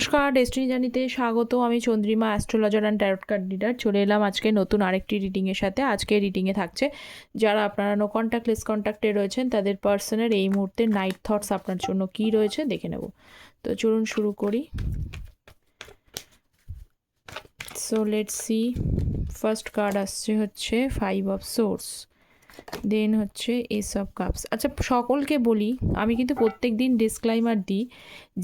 নমস্কার, ডেস্টিনি জার্নিতে স্বাগত। আমি Chandrima, astrologer and tarot card reader. চলে এলাম আজকে নতুন আরেকটি রিডিংয়ের সাথে। আজকে রিডিংয়ে থাকছে যারা আপনারা নো কন্ট্যাক্ট লেস কন্ট্যাক্টে রয়েছেন তাদের পার্সনের এই মুহূর্তে নাইট থটস আপনার জন্য কী রয়েছে দেখে নেব। তো চলুন শুরু করি। So let's C. First card আসছে হচ্ছে 5 অফ সোর্স, দেন হচ্ছে এস অফ কাপস। আচ্ছা, সকলকে বলি, আমি কিন্তু প্রত্যেক দিন ডিসক্লাইমার দিই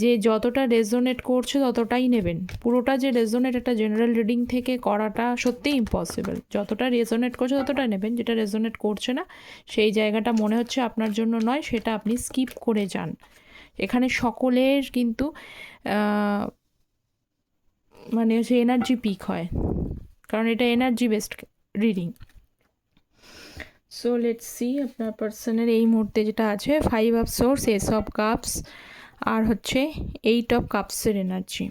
যে যতটা রেজোনেট করছে ততটাই নেবেন। পুরোটা যে রেজোনেট একটা জেনারেল রিডিং থেকে করাটা সত্যিই ইম্পসিবল। যতটা রেজোনেট করছে ততটা নেবেন, যেটা রেজোনেট করছে না সেই জায়গাটা মনে হচ্ছে আপনার জন্য নয়, সেটা আপনি স্কিপ করে যান। এখানে সকলের কিন্তু মানে হচ্ছে এনার্জি পিক হয়, কারণ এটা energy based reading. So let's see আপনার পার্সনের এই মুহূর্তে যেটা আছে 5 of source, ace of cups আর হচ্ছে 8 অফ কাপসের এনার্জি।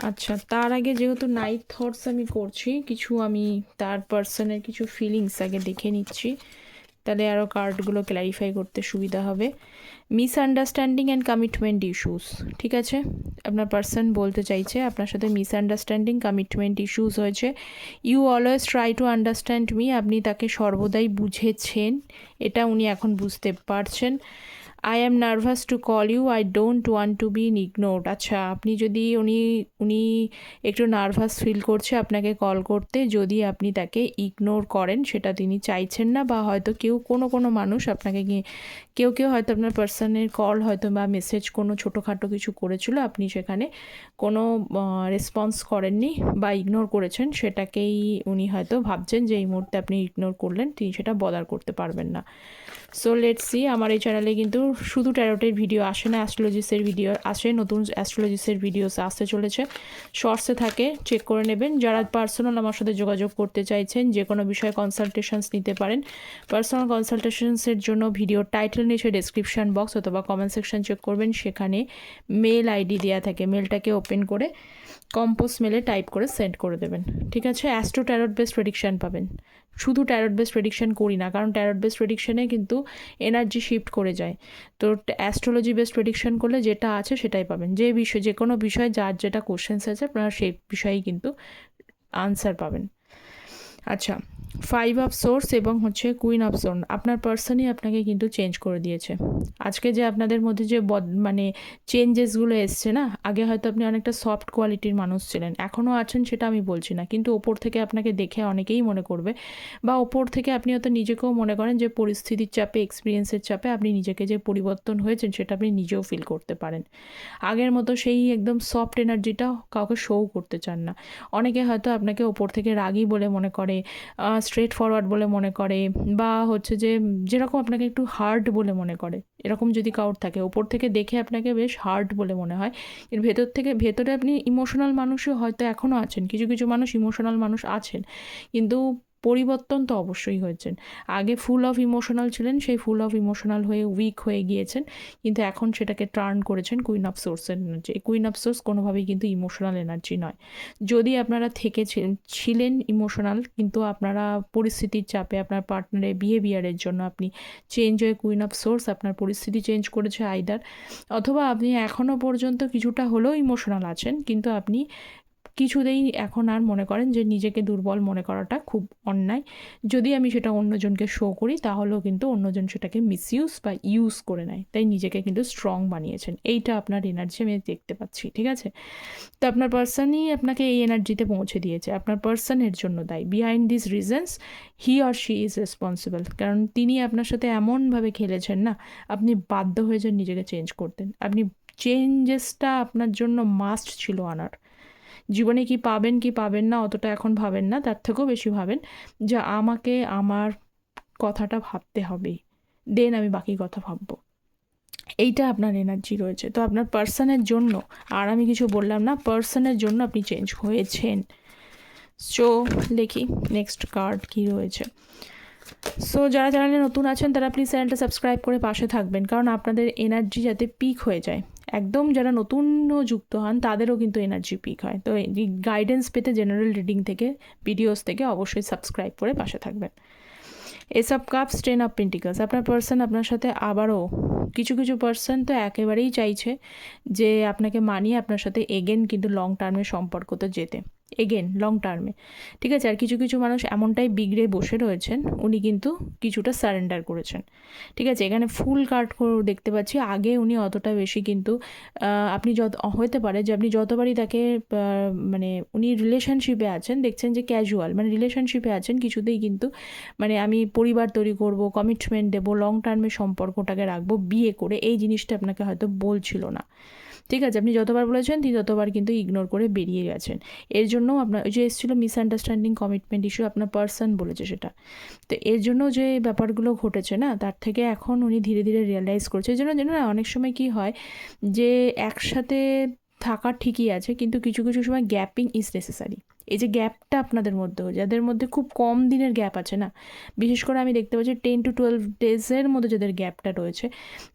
আচ্ছা, তার আগে যেহেতু নাইট থটস আমি করছি, কিছু আমি তার পার্সনের কিছু ফিলিংস আগে দেখে নিচ্ছি, তাহলে আরও কার্ডগুলো ক্ল্যারিফাই করতে সুবিধা হবে। মিসআন্ডারস্ট্যান্ডিং অ্যান্ড কমিটমেন্ট ইস্যুস, ঠিক আছে? আপনার পার্সন বলতে চাইছে আপনার সাথে মিসআন্ডারস্ট্যান্ডিং কমিটমেন্ট ইস্যুস হয়েছে। You always try to understand me, আপনি তাকে সর্বদাই বুঝেছেন, এটা উনি এখন বুঝতে পারছেন। I am nervous to call you, I don't want to be ignored. আচ্ছা, আপনি যদি উনি একটু নার্ভাস ফিল করছে আপনাকে কল করতে, যদি আপনি তাকে ইগনোর করেন সেটা তিনি চাইছেন না, বা হয়তো কোনো মানুষ আপনাকে কেউ হয়তো আপনার পার্সনের কল হয়তো বা মেসেজ কোনো ছোটোখাটো কিছু করেছিল, আপনি সেখানে কোনো রেসপন্স করেননি বা ইগনোর করেছেন, সেটাকেই উনি হয়তো ভাবছেন যে এই মুহূর্তে আপনি ইগনোর করলেন, তিনি সেটা বদার করতে পারবেন না। So let's C. আমার এই চ্যানেলে কিন্তু শুধু ট্যারোটের ভিডিও আসে না, অ্যাস্ট্রোলজিসের ভিডিও আসে, নতুন অ্যাস্ট্রোলজিসের ভিডিওস আসতে চলেছে, শর্টসে থাকে, চেক করে নেবেন। যারা পার্সোনাল আমার সাথে যোগাযোগ করতে চাইছেন, যে কোনো বিষয়ে কনসালটেশনস নিতে পারেন। পার্সোনাল কনসালটেশনসের জন্য ভিডিও টাইটেল নিচে ডেসক্রিপশন বক্স অথবা কমেন্ট সেকশন চেক করবেন, সেখানে মেল আইডি দেওয়া থাকে, মেলটাকে ওপেন করে কম্পোজ মেলে টাইপ করে সেন্ড করে দেবেন, ঠিক আছে? অ্যাস্ট্রো ট্যারট বেসড প্রেডিকশান পাবেন। শুধু ট্যারট বেসড প্রেডিকশান করি না, কারণ ট্যারট বেসড প্রেডিকশানে কিন্তু এনার্জি শিফট করে যায়। তো অ্যাস্ট্রোলজি বেসড প্রেডিকশান করলে যেটা আছে সেটাই পাবেন। যে কোনো বিষয়ে যার যেটা কোশ্চেন্স আছে আপনারা সেই বিষয়েই কিন্তু আনসার পাবেন। আচ্ছা, 5 অফ সোর্স এবং হচ্ছে কুইন অফ সোর্স, আপনার পার্সনই আপনাকে কিন্তু চেঞ্জ করে দিয়েছে। আজকে যে আপনাদের মধ্যে যে মানে চেঞ্জেসগুলো এসছে না, আগে হয়তো আপনি অনেকটা সফট কোয়ালিটির মানুষ ছিলেন, এখনও আছেন সেটা আমি বলছি না, কিন্তু ওপর থেকে আপনাকে দেখে অনেকেই মনে করবে, বা ওপর থেকে আপনি হয়তো নিজেকেও মনে করেন যে পরিস্থিতির চাপে, এক্সপিরিয়েন্সের চাপে আপনি নিজেকে যে পরিবর্তন হয়েছেন সেটা আপনি নিজেও ফিল করতে পারেন। আগের মতো সেই একদম সফট এনার্জিটা কাউকে শো করতে চান না। অনেকে হয়তো আপনাকে ওপর থেকে রাগী বলে মনে করে, স্ট্রেট ফরওয়ার্ড বলে মনে করে, বা হচ্ছে যে যেরকম আপনাকে একটু হার্ড বলে মনে করে, এরকম যদি কারোর থাকে, ওপর থেকে দেখে আপনাকে বেশ হার্ড বলে মনে হয়, কিন্তু ভেতরে আপনি ইমোশনাল মানুষও হয়তো এখনও আছেন, কিছু মানুষ ইমোশনাল মানুষ আছেন, কিন্তু পরিবর্তন তো অবশ্যই হয়েছেন। আগে ফুল অফ ইমোশনাল ছিলেন, সেই ফুল অফ ইমোশনাল হয়ে উইক হয়ে গিয়েছেন, কিন্তু এখন সেটাকে টার্ন করেছেন কুইন অফ সোর্সের এনার্জি। এই কুইন অফ সোর্স কোনোভাবেই কিন্তু ইমোশনাল এনার্জি নয়। যদি আপনারা ছিলেন ইমোশনাল, কিন্তু আপনারা পরিস্থিতির চাপে আপনার পার্টনারের বিহেভিয়ারের জন্য আপনি চেঞ্জ হয়ে কুইন অফ সোর্স আপনার পরিস্থিতি চেঞ্জ করেছে আইদার, অথবা আপনি এখনও পর্যন্ত কিছুটা হলেও ইমোশনাল আছেন, কিন্তু আপনি কিছুতেই এখন আর মনে করেন যে নিজেকে দুর্বল মনে করাটা খুব অন্যায়। যদি আমি সেটা অন্যজনকে শো করি তাহলেও কিন্তু অন্যজন সেটাকে মিসইউজ বা ইউজ করে নেয়, তাই নিজেকে কিন্তু স্ট্রং বানিয়েছেন। এইটা আপনার এনার্জি আমি দেখতে পাচ্ছি, ঠিক আছে? তো আপনার পার্সনই আপনাকে এই এনার্জিতে পৌঁছে দিয়েছে, আপনার পার্সনের জন্য দায়ী। Behind this reasons he or she is responsible, কারণ তিনি আপনার সাথে এমনভাবে খেলেছেন না, আপনি বাধ্য হয়েছেন নিজেকে চেঞ্জ করতেন। আপনি চেঞ্জেসটা আপনার জন্য মাস্ট ছিল আনার। জীবনে কি পাবেন না অতটা এখন ভাবেন না, তার থেকেও বেশি ভাবেন যে আমাকে আমার কথাটা ভাবতে হবে, দেন আমি বাকি কথা ভাববো। এইটা আপনার এনার্জি রয়েছে। তো আপনার পার্সনের জন্য, আর আমি কিছু বললাম না, পার্সনের জন্য আপনি চেঞ্জ হয়েছেন। সো দেখি নেক্সট কার্ড কি রয়েছে। সো যারা চ্যানেলে নতুন আছেন তারা প্লিজ চ্যানেলটা সাবস্ক্রাইব করে পাশে থাকবেন, কারণ আপনাদের এনার্জি যাতে পিক হয়ে যায়। একদম যারা নতুন যুক্ত হন তাদেরও কিন্তু এনার্জি পিক হয়। তো এই গাইডেন্স পেতে জেনারেল রিডিং থেকে, ভিডিওস থেকে অবশ্যই সাবস্ক্রাইব করে পাশে থাকবেন। S of cups, 10 of pentacles. আপনার পার্সন আপনার সাথে আবারও কিছু কিছু পার্সন তো একেবারেই চাইছে যে আপনাকে মানিয়ে আপনার সাথে এগেন কিন্তু লং টার্মের সম্পর্কতে যেতে, এগেন লং টার্মে, ঠিক আছে। আর কিছু কিছু মানুষ এমনটাই বিগড়ে বসে রয়েছেন, উনি কিন্তু কিছুটা সারেন্ডার করেছেন, ঠিক আছে। এখানে ফুল কার্ড দেখতে পাচ্ছি। আগে উনি অতটা বেশি কিন্তু আপনি যত হতে পারে যে আপনি যতবারই তাকে মানে উনি রিলেশনশিপে আছেন, দেখছেন যে ক্যাজুয়াল, মানে রিলেশনশিপে আছেন কিছুতেই কিন্তু মানে আমি পরিবার তৈরি করব, কমিটমেন্ট দেবো, লং টার্মে সম্পর্কটাকে রাখবো বিয়ে করে, এই জিনিসটা আপনাকে হয়তো বলছিল না, ঠিক আছে। আপনি যতবার বলেছেন তিনি ততবার কিন্তু ইগনোর করে বেরিয়ে গেছেন। এর জন্য আপনার ওই যে এসেছিলো মিসআন্ডারস্ট্যান্ডিং, কমিটমেন্ট ইস্যু, আপনার পার্সন বলেছে সেটা। তো এর জন্য যে ব্যাপারগুলো ঘটেছে না, তার থেকে এখন উনি ধীরে ধীরে রিয়েলাইজ করছে। এই জন্য না অনেক সময় কি হয় যে একসাথে থাকা ঠিকই আছে, কিন্তু কিছু কিছু সময় গ্যাপিং ইজ নেসেসারি। এই যে গ্যাপটা আপনাদের মধ্যে, যাদের মধ্যে খুব কম দিনের গ্যাপ আছে না, বিশেষ করে আমি দেখতে পাচ্ছি 10 to 12 ডেজের মধ্যে যাদের গ্যাপটা রয়েছে,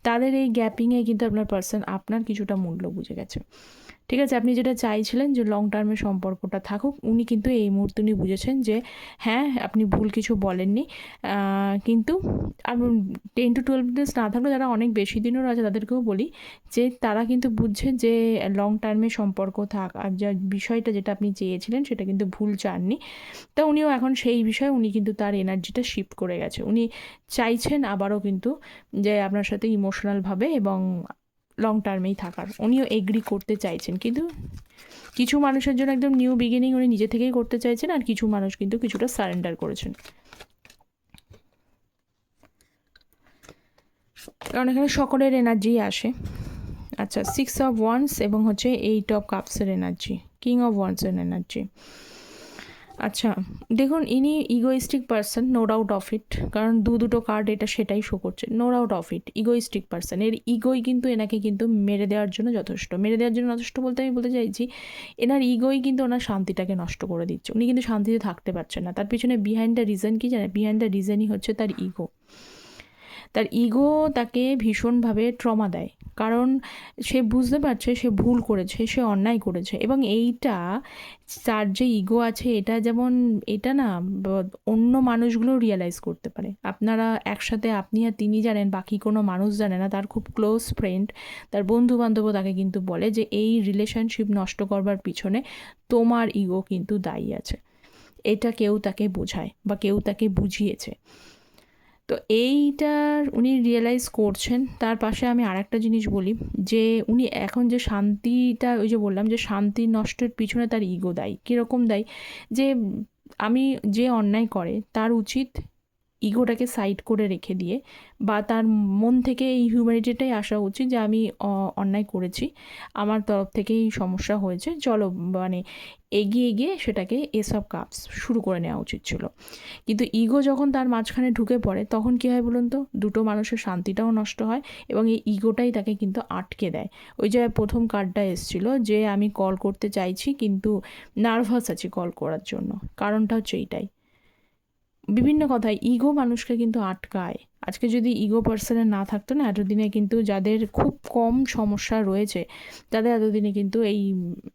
তাদের এই গ্যাপিংয়ে কিন্তু আপনার পার্সন আপনার কিছুটা মূল্য বুঝে গেছে, ঠিক আছে। আপনি যেটা চাইছিলেন যে লং টার্মে সম্পর্কটা থাকুক, উনি কিন্তু এই মুহূর্তে উনি বুঝেছেন যে হ্যাঁ আপনি ভুল কিছু বলেননি, কিন্তু 10 to 12 ডেজ না থাকলে যারা অনেক বেশি দিনেরও আছে তাদেরকেও বলি যে তারা কিন্তু বুঝছে যে লং টার্মে সম্পর্ক থাক, আর যা বিষয়টা যেটা আপনি চেয়েছিলেন সেটা কিন্তু ভুল চাননি। তা উনিও এখন সেই বিষয়ে উনি কিন্তু তার এনার্জিটা শিফট করে গেছে। উনি চাইছেন আবারও কিন্তু যে আপনার সাথে ইমোশনালভাবে এবং লং টার্মেই থাকার, উনিও এগ্রি করতে চাইছেন। কিন্তু কিছু মানুষের জন্য একদম নিউ বিগিনিং উনি নিজে থেকেই করতে চাইছেন, আর কিছু মানুষ কিন্তু কিছুটা সারেন্ডার করেছেন, কারণ এখানে সকলের এনার্জি আসে। আচ্ছা, 6 অফ ওয়ান্স এবং হচ্ছে 8 অফ কাপসের এনার্জি, কিং অফ ওয়ান্সের এনার্জি। আচ্ছা দেখুন, ইনি egoistic person, no doubt of it, কারণ দুটো কার্ড এটা সেটাই শো করছে, no doubt of it. Egoistic person, এর ইগোই কিন্তু এনাকে কিন্তু মেরে দেওয়ার জন্য যথেষ্ট। মেরে দেওয়ার জন্য যথেষ্ট বলতে আমি বলতে চাইছি এনার ইগোই কিন্তু ওনার শান্তিটাকে নষ্ট করে দিচ্ছে। উনি কিন্তু শান্তিতে থাকতে পারছেন না। তার পিছনে বিহাইন্ড দ্য রিজন কি জানে? বিহাইন্ড দ্য রিজনই হচ্ছে তার ইগো। তার ইগো তাকে ভীষণভাবে ট্রমা দেয়, কারণ সে বুঝতে পারছে সে ভুল করেছে, সে অন্যায় করেছে। এবং এইটা তার যে ইগো আছে, এটা যেমন এটা না অন্য মানুষগুলো রিয়েলাইজ করতে পারে। আপনারা একসাথে, আপনি আর তিনি জানেন, বাকি কোনো মানুষ জানে না। তার খুব ক্লোজ ফ্রেন্ড, তার বন্ধু বান্ধবও তাকে কিন্তু বলে যে এই রিলেশনশিপ নষ্ট করবার পিছনে তোমার ইগো কিন্তু দায়ী আছে। এটা কেউ তাকে বোঝায় বা কেউ তাকে বুঝিয়েছে। তো এইটার উনি রিয়েলাইজ করছেন। তার পাশে আমি আরেকটা জিনিস বলি যে উনি এখন যে শান্তিটা, ওই যে বললাম যে শান্তি নষ্টের পিছনে তার ইগো দায়ী। কীরকম দায়ী? যে আমি যে অন্যায় করে তার উচিত ইগোটাকে সাইড করে রেখে দিয়ে, বা তার মন থেকে এই হিউম্যানিটিটাই আসা উচিত যে আমি অন্যায় করেছি, আমার তরফ থেকে এই সমস্যা হয়েছে, চলো মানে এগিয়ে গিয়ে সেটাকে এস অফ কাপস শুরু করে নেওয়া উচিত ছিল। কিন্তু ইগো যখন তার মাঝখানে ঢুকে পড়ে তখন কী হয় বলুন তো? দুটো মানুষের শান্তিটাও নষ্ট হয় এবং এই ইগোটাই তাকে কিন্তু আটকে দেয়। ওই যে প্রথম কার্ডটা এসেছিল যে আমি কল করতে চাইছি কিন্তু নার্ভাস আছি কল করার জন্য, কারণটা হচ্ছে এইটাই। বিভিন্ন কথায় ইগো মানুষকে কিন্তু আটকায়। আজকে যদি ইগো পার্সনের না থাকতো না, এতদিনে কিন্তু যাদের খুব কম সমস্যা রয়েছে তাদের এতদিনে কিন্তু এই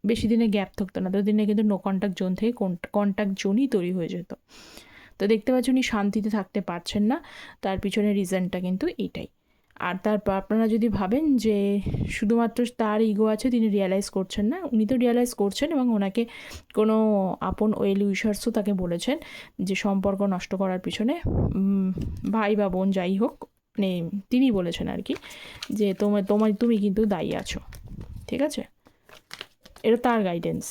বেশি দিনে গ্যাপ থাকতো না, এতদিনে কিন্তু নো কন্ট্যাক্ট জোন থেকে কন্ট্যাক্ট জোনই তৈরি হয়ে যেত। তো দেখতে পাচ্ছি উনি শান্তিতে থাকতে পারছেন না, তার পিছনে রিজনটা কিন্তু এইটাই। আর তারপর আপনারা যদি ভাবেন যে শুধুমাত্র তার ইগো আছে, তিনি রিয়েলাইজ করছেন না, উনি তো রিয়েলাইজ করছেন এবং ওনাকে কোনো আপন ওয়েল উইশার্সও তাকে বলেছেন যে সম্পর্ক নষ্ট করার পিছনে ভাই বা বোন যাই হোক, মানে তিনি বলেছেন আর কি যে তুমি কিন্তু দায়ী আছো, ঠিক আছে। এটা তার গাইডেন্স।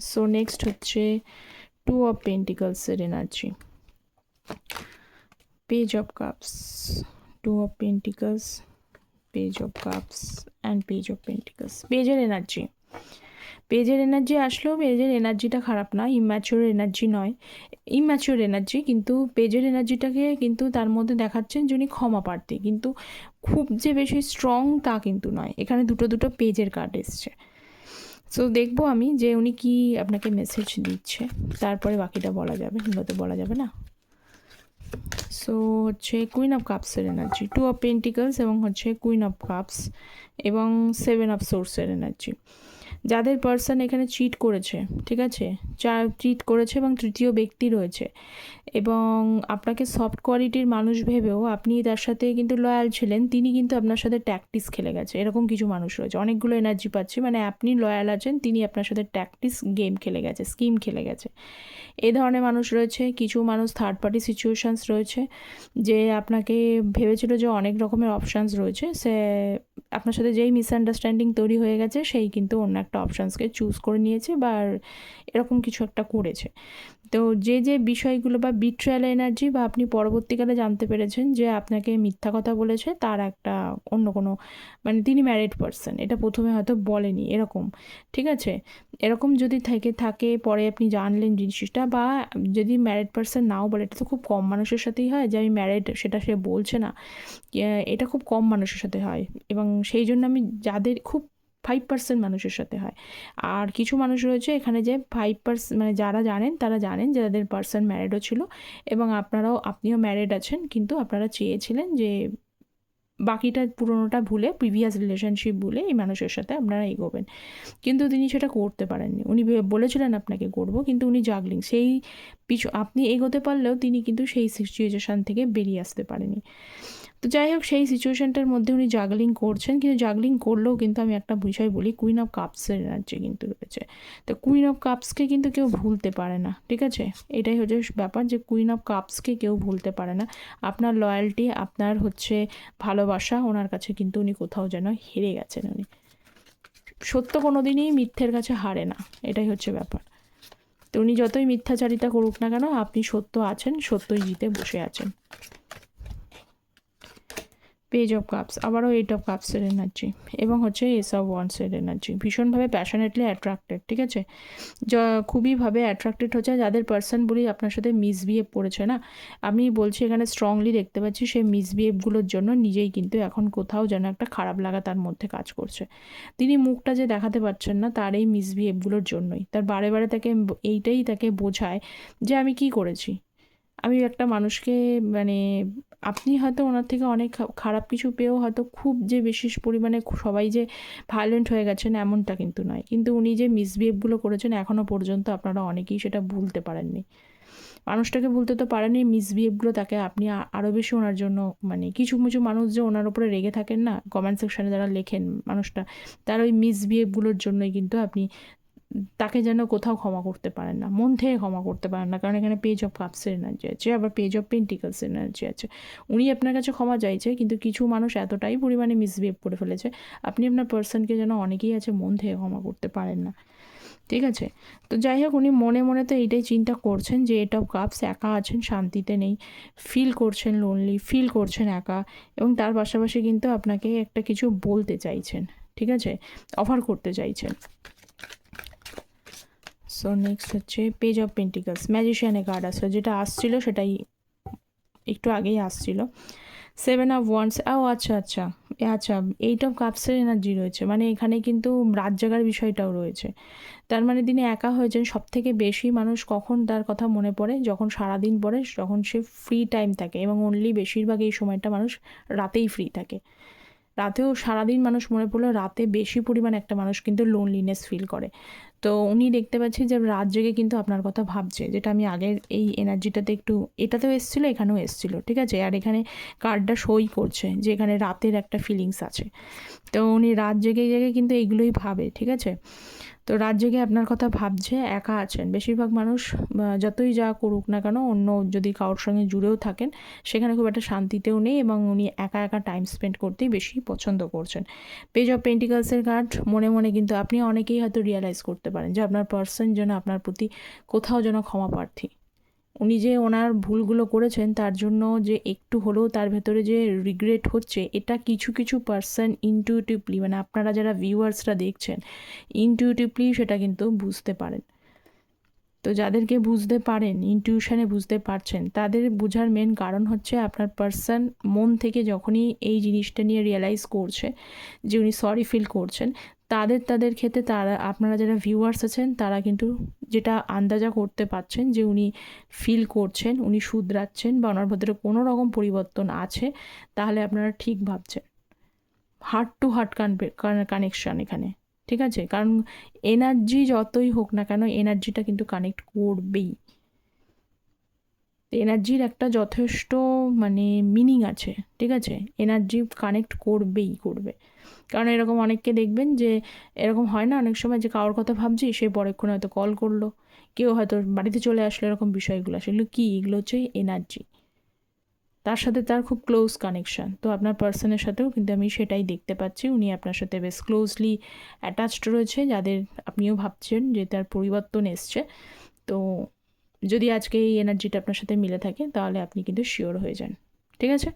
সো নেক্সট হচ্ছে 2 অফ পেন্টিকলসের energy, page of cups, 2 of Pentacles, Page of Cups and Page of Pentacles. পেজের এনার্জি, পেজের এনার্জি আসলেও পেজের এনার্জিটা খারাপ না, ইম্যাচিওর এনার্জি নয়, ইম্যাচিওর এনার্জি, কিন্তু পেজের এনার্জিটাকে কিন্তু তার মধ্যে দেখাচ্ছেন যে উনি ক্ষমা প্রার্থী, কিন্তু খুব যে বেশি স্ট্রং তা কিন্তু নয়। এখানে দুটো পেজের কার্ড এসছে। সো দেখবো আমি যে উনি কি আপনাকে মেসেজ দিচ্ছে, তারপরে বাকিটা বলা যাবে, হতে বলা যাবে না। সো হচ্ছে কুইন অফ কাপসের এনার্জি, 2 অফ পেন্টিকলস এবং হচ্ছে কুইন অফ কাপস এবং 7 অফ সোর্সের এনার্জি। যাদের পার্সন এখানে চিট করেছে, ঠিক আছে, চিট করেছে এবং তৃতীয় ব্যক্তি রয়েছে, এবং আপনাকে সফট কোয়ালিটির মানুষ ভেবেও আপনি তার সাথে কিন্তু লয়াল ছিলেন, তিনি কিন্তু আপনার সাথে ট্যাকটিস খেলে গেছে, এরকম কিছু মানুষ রয়েছে। অনেকগুলো এনার্জি পাচ্ছি, মানে আপনি লয়াল আছেন, তিনি আপনার সাথে ট্যাকটিস গেম খেলে গেছে, স্কিম খেলে গেছে, এই ধরনের মানুষ রয়েছে। কিছু মানুষ থার্ড পার্টি সিচুয়েশানস রয়েছে, যে আপনাকে ভেবেছিল যে অনেক রকমের অপশানস রয়েছে, সে আপনার সাথে যেই মিসআন্ডারস্ট্যান্ডিং তৈরি হয়ে গেছে সেই কিন্তু অন্য একটা অপশানসকে চুজ করে নিয়েছে বা এরকম কিছু একটা করেছে। তো যে বিষয়গুলো বা বিট্রায়াল এনার্জি বা আপনি পরবর্তীকালে জানতে পেরেছেন যে আপনাকে মিথ্যা কথা বলেছে, তার একটা অন্য কোনো, মানে তিনি ম্যারিড পারসন, এটা প্রথমে হয়তো বলেনি এরকম, ঠিক আছে, এরকম যদি থাকে পরে আপনি জানলেন জিনিসটা, বা যদি ম্যারিড পারসন নাও বলে, এটা তো খুব কম মানুষের সাথেই হয় যে আমি ম্যারিড সেটা সে বলছে না, এটা খুব কম মানুষের সাথে হয়, এবং সেই জন্য আমি যাদের খুব 5% মানুষের সাথে হয়। আর কিছু মানুষ রয়েছে এখানে যে 5%, মানে যারা জানেন তারা জানেন যে তাদের পার্সন ম্যারিডও ছিল, এবং আপনিও ম্যারিড আছেন, কিন্তু আপনারা চেয়েছিলেন যে বাকিটা পুরোনোটা ভুলে, প্রিভিয়াস রিলেশনশিপ ভুলে এই মানুষের সাথে আপনারা এগোবেন, কিন্তু তিনি সেটা করতে পারেননি। উনি বলেছিলেন আপনাকে করব, কিন্তু উনি জাগলিং, সেই আপনি এগোতে পারলেও তিনি কিন্তু সেই সিচুয়েশান থেকে বেরিয়ে আসতে পারেনি। তো যাই হোক, সেই সিচুয়েশানটার মধ্যে উনি জাগলিং করছেন, কিন্তু জাগলিং করলেও কিন্তু আমি একটা বিষয় বলি, কুইন অফ কাপসের এনার্জি কিন্তু রয়েছে। তো কুইন অফ কাপসকে কিন্তু কেউ ভুলতে পারে না, ঠিক আছে, এটাই হচ্ছে ব্যাপার, যে কুইন অফ কাপসকে কেউ ভুলতে পারে না। আপনার লয়্যালটি, আপনার হচ্ছে ভালোবাসা, ওনার কাছে কিন্তু উনি কোথাও যেন হেরে গেছেন। উনি সত্য কোনো দিনই মিথ্যের কাছে হারে না, এটাই হচ্ছে ব্যাপার। তো উনি যতই মিথ্যাচারিতা করুক না কেন, আপনি সত্য আছেন, সত্যই জিতে বসে আছেন। পেজ অফ কাপস, আবারও 8 অফ কাপসের এনার্জি, এবং হচ্ছে এস অফ ওয়ান্সের এনার্জি। ভীষণভাবে প্যাশনেটলি অ্যাট্রাক্টেড, ঠিক আছে, খুবইভাবে অ্যাট্রাক্টেড হচ্ছে। যাদের পার্সন বলি আপনার সাথে মিসবিহেভ করেছে না, আমি বলছি এখানে স্ট্রংলি দেখতে পাচ্ছি, সেই মিসবিহেভগুলোর জন্য নিজেই কিন্তু এখন কোথাও যেন একটা খারাপ লাগা তার মধ্যে কাজ করছে। তিনি মুখটা যে দেখাতে পারছেন না, তার এই মিসবিহেভগুলোর জন্যই, তার বারে বারে এইটাই তাকে বোঝায় যে আমি কি করেছি। আমি একটা মানুষকে, মানে আপনি হয়তো ওনার থেকে অনেক খারাপ কিছু পেয়েও হয়তো খুব যে বেশি পরিমাণে সবাই যে ভায়োলেন্ট হয়ে গেছেন এমনটা কিন্তু নয়, কিন্তু উনি যে মিসবিহেভগুলো করেছেন এখনও পর্যন্ত আপনারা অনেকেই সেটা ভুলতে পারেননি। মানুষটাকে ভুলতে তো পারেননি, মিসবিহেভগুলো তাকে আপনি আরও বেশি ওনার জন্য, মানে কিছু কিছু মানুষ যে ওনার উপরে রেগে থাকেন না, কমেন্ট সেকশানে যারা লেখেন মানুষটা, তার ওই মিসবিহেভগুলোর জন্যই কিন্তু আপনি তাকে যেন কোথাও ক্ষমা করতে পারেন না, মন থেকে ক্ষমা করতে পারেন না, কারণ এখানে পেজ অফ কাপসের এনার্জি আছে, আবার পেজ অফ পেন্টিকলসের এনার্জি আছে। উনি আপনার কাছে ক্ষমা চাইছে, কিন্তু কিছু মানুষ এতটাই পরিমাণে মিসবিহেভ করে ফেলেছে, আপনি আপনার পার্সনকে যেন, অনেকেই আছে মন থেকে ক্ষমা করতে পারেন না, ঠিক আছে। তো যাই হোক, উনি মনে মনে তো এইটাই চিন্তা করছেন যে 8 অফ কাপস, একা আছেন, শান্তিতে নেই, ফিল করছেন লোনলি, ফিল করছেন একা, এবং তার পাশাপাশি কিন্তু আপনাকে একটা কিছু বলতে চাইছেন, ঠিক আছে, অফার করতে চাইছেন। সো নেক্সট হচ্ছে পেজ অফ পেন্টিকলস, ম্যাজিশিয়ানের কার্ড আসলো, যেটা আসছিল সেটাই একটু আগেই আসছিল। 7 অফ ওয়ান্ডস, আচ্ছা, 8 অফ কাপসের এনার্জি রয়েছে, মানে এখানে কিন্তু রাত জাগার বিষয়টাও রয়েছে। তার মানে তিনি একা হয়েছেন। সব থেকে বেশি মানুষ কখন তার কথা মনে পড়ে, যখন সারাদিন পরে, যখন সে ফ্রি টাইম থাকে, এবং অনলি বেশিরভাগ এই সময়টা মানুষ রাতেই ফ্রি থাকে। রাতেও সারাদিন মানুষ মনে পড়লো, রাতে বেশি পরিমাণ একটা মানুষ কিন্তু লোনলিনেস ফিল করে। তো উনি দেখতে পাচ্ছি যে রাত জেগে কিন্তু আপনার কথা ভাবছে, যেটা আমি আগের এই এনার্জিটাতে একটু, এটাতেও এসেছিলো, এখানেও এসেছিলো, ঠিক আছে, আর এখানে কার্ডটা সই করছে যে এখানে রাতের একটা ফিলিংস আছে। তো উনি রাত জেগে জেগে কিন্তু এইগুলোই ভাবে, ঠিক আছে। তো রাত জেগে আপনার কথা ভাবছে, একা আছেন। বেশিরভাগ মানুষ যতই যা করুক না কেন, অন্য যদি কারোর সঙ্গে জুড়েও থাকেন, সেখানে খুব একটা শান্তিতেও নেই, এবং উনি একা একা টাইম স্পেন্ড করতেই বেশি পছন্দ করছেন। পেজ অফ পেন্টিকলসের কার্ড, মনে মনে কিন্তু আপনি অনেকেই হয়তো রিয়েলাইজ করতে পারেন যে আপনার পার্সন যেন আপনার প্রতি কোথাও যেন ক্ষমা প্রার্থী। উনি যে ওনার ভুলগুলো করেছেন তার জন্য যে একটু হলেও তার ভেতরে যে রিগ্রেট হচ্ছে, এটা কিছু কিছু পার্সন ইনটিউটিভলি, মানে আপনারা যারা ভিউয়ার্সরা দেখছেন, ইনটিউটিভলি সেটা কিন্তু বুঝতে পারেন। তো যাদেরকে বুঝতে পারেন, ইনটিউশনে বুঝতে পারছেন, তাদের বোঝার মেন কারণ হচ্ছে আপনার পার্সন মন থেকে যখনই এই জিনিসটা নিয়ে রিয়েলাইজ করছে যে উনি সরি ফিল করছেন, তাদের ক্ষেত্রে তারা, আপনারা যারা ভিউয়ার্স আছেন, তারা কিন্তু যেটা আন্দাজা করতে পারছেন যে উনি ফিল করছেন, উনি শুধরাচ্ছেন, বা ওনার ভেতরে কোনো রকম পরিবর্তন আছে, তাহলে আপনারা ঠিক ভাবছেন। হার্ট টু হার্ট কানেকশান এখানে, ঠিক আছে? কারণ এনার্জি যতই হোক না কেন, এনার্জিটা কিন্তু কানেক্ট করবেই। এনার্জির একটা যথেষ্ট মানে মিনিং আছে, ঠিক আছে? এনার্জি কানেক্ট করবেই করবে। কারণ এরকম অনেককে দেখবেন যে এরকম হয় না অনেক সময়, যে কারোর কথা ভাবছি, সে পরেক্ষণে হয়তো কল করলো, কেউ হয়তো বাড়িতে চলে আসলো, এরকম বিষয়গুলো। সেগুলো কি? এগুলো হচ্ছে এনার্জি। তার সাথে তার খুব ক্লোজ কানেকশান। তো আপনার পার্সনের সাথেও কিন্তু আমি সেটাই দেখতে পাচ্ছি। উনি আপনার সাথে বেশ ক্লোজলি অ্যাটাচড রয়েছে, যাদের আপনিও ভাবছেন যে তার পরিবর্তন এসছে। তো যদি আজকে এই এনার্জিটা আপনার সাথে মিলে থাকে, তাহলে আপনি কিন্তু শিওর হয়ে যান। ঠিক আছে?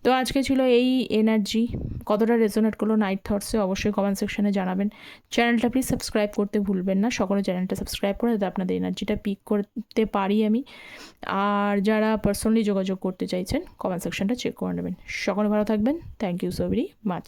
তো আজকে ছিল এই এনার্জি। কতটা রেজোনেট করলো নাইট থটসে অবশ্যই কমেন্ট সেকশনে জানাবেন। চ্যানেলটা প্লিজ সাবস্ক্রাইব করতে ভুলবেন না। সকলে চ্যানেলটা সাবস্ক্রাইব করে, যাতে আপনাদের এনার্জিটা পিক করতে পারি আমি। আর যারা পার্সোনালি যোগাযোগ করতে চাইছেন, কমেন্ট সেকশনটা চেক করে নেবেন। সকলে ভালো থাকবেন। Thank you so very much.